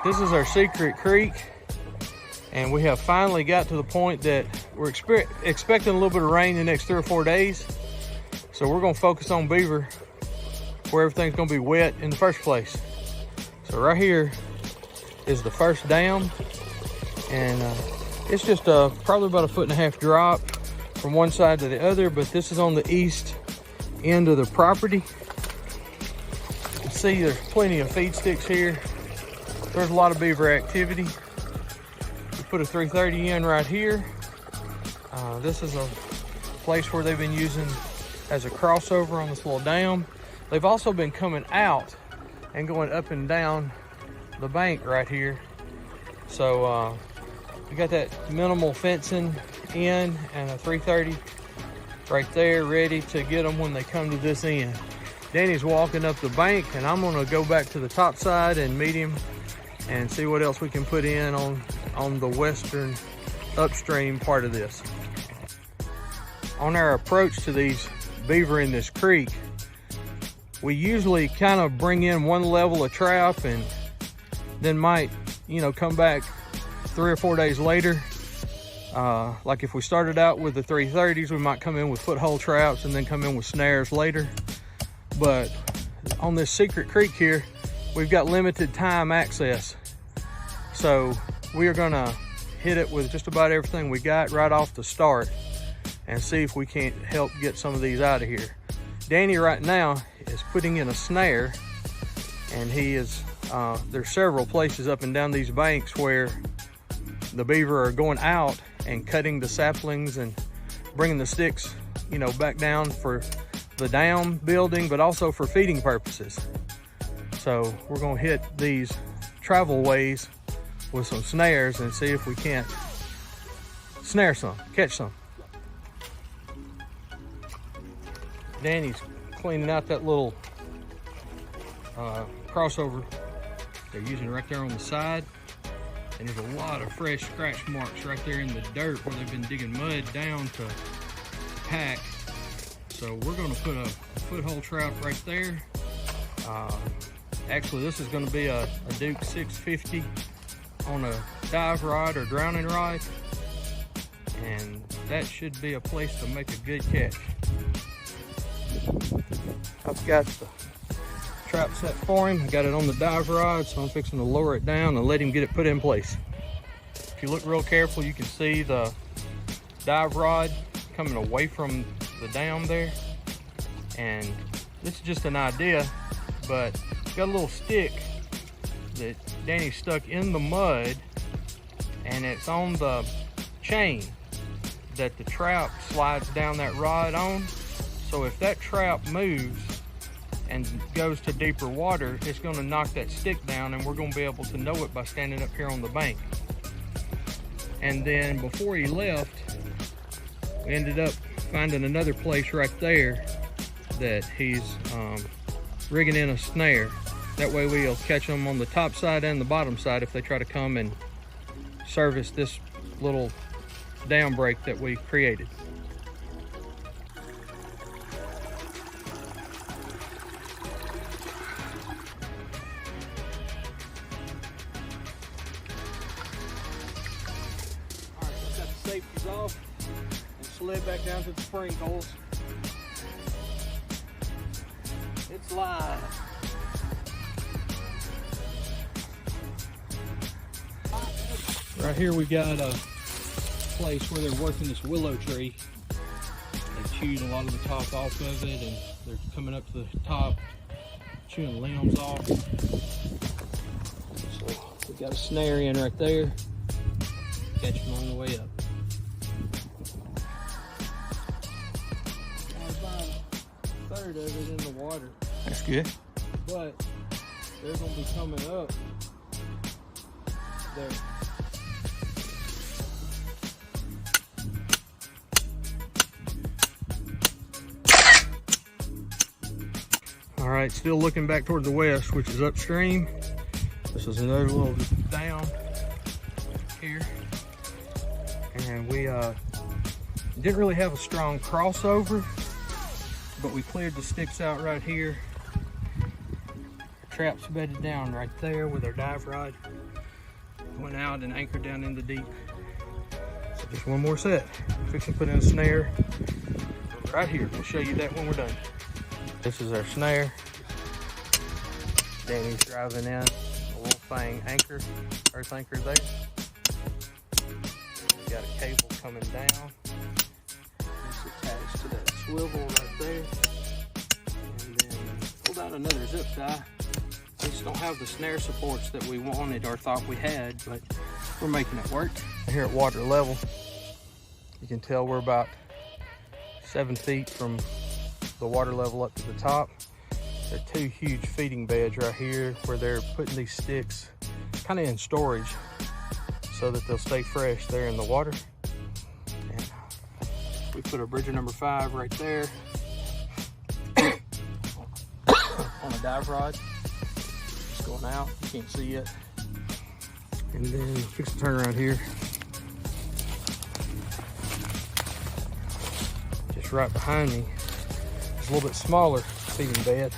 This is our secret creek, and we have finally got to the point that we're expecting a little bit of rain in the next 3 or 4 days. So we're gonna focus on beaver where everything's gonna be wet in the first place. So right here is the first dam, and it's just probably about 1.5 foot drop from one side to the other, but this is on the east end of the property. You can see there's plenty of feed sticks here. There's a lot of beaver activity. We put a 330 in right here. This is a place where they've been using as a crossover on this little dam. They've also been coming out and going up and down the bank right here. So we got that minimal fencing in and a 330 right there ready to get them when they come to this end. Danny's walking up the bank, and I'm gonna go back to the top side and meet him and see what else we can put in on the western upstream part of this. On our approach to these beaver in this creek, we usually kind of bring in one level of trap and then might, come back 3 or 4 days later. Like if we started out with the 330s, we might come in with foothold traps and then come in with snares later. But on this secret creek here, we've got limited time access. So we are gonna hit it with just about everything we got right off the start and see if we can't help get some of these out of here. Danny right now is putting in a snare, and he is, there's several places up and down these banks where the beaver are going out and cutting the saplings and bringing the sticks, back down for the dam building, but also for feeding purposes. So we're gonna hit these travel ways with some snares and see if we can't snare some, catch some. Danny's cleaning out that little crossover they're using right there on the side. And there's a lot of fresh scratch marks right there in the dirt where they've been digging mud down to pack. So we're gonna put a foothold trap right there. Actually, this is gonna be a Duke 650 on a dive rod or drowning rod. And that should be a place to make a good catch. I've got the trap set for him. I got it on the dive rod, so I'm fixing to lower it down and let him get it put in place. If you look real careful, you can see the dive rod coming away from the dam there. And this is just an idea, but it's got a little stick that Danny stuck in the mud, and it's on the chain that the trap slides down that rod on. So if that trap moves and goes to deeper water, it's gonna knock that stick down, and we're gonna be able to know it by standing up here on the bank. And then before he left, we ended up finding another place right there that he's rigging in a snare. That way we'll catch them on the top side and the bottom side if they try to come and service this little dam break that we created. Safety's off and slid back down to the sprinkles. It's live. Right here we got a place where they're working this willow tree. They chewed a lot of the top off of it, and they're coming up to the top, chewing the limbs off. So we got a snare in right there. Catch them on the way up. A third of it in the water. That's good. But they're gonna be coming up there. All right, still looking back toward the west, which is upstream. This is another little dam here. And we didn't really have a strong crossover, but we cleared the sticks out right here. Traps bedded down right there with our dive rod. went out and anchored down in the deep. So just one more set. Fixing to put in a snare right here. We'll show you that when we're done. This is our snare. Danny's driving in a little fang anchor, earth anchor there. Got a cable coming down. It's attached to that swivel right there. And then pulled out another zip tie. We just don't have the snare supports that we wanted or thought we had, but we're making it work. Here at water level, you can tell we're about 7 feet from the water level up to the top. There are 2 huge feeding beds right here where they're putting these sticks kind of in storage so that they'll stay fresh there in the water. And we put our bridger number 5 right there on a dive rod. It's going out, you can't see it. And then fix the turn around here. Just right behind me is a little bit smaller feeding bed.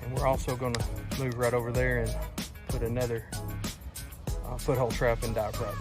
And we're also gonna move right over there and put another foothold trap and dive rod.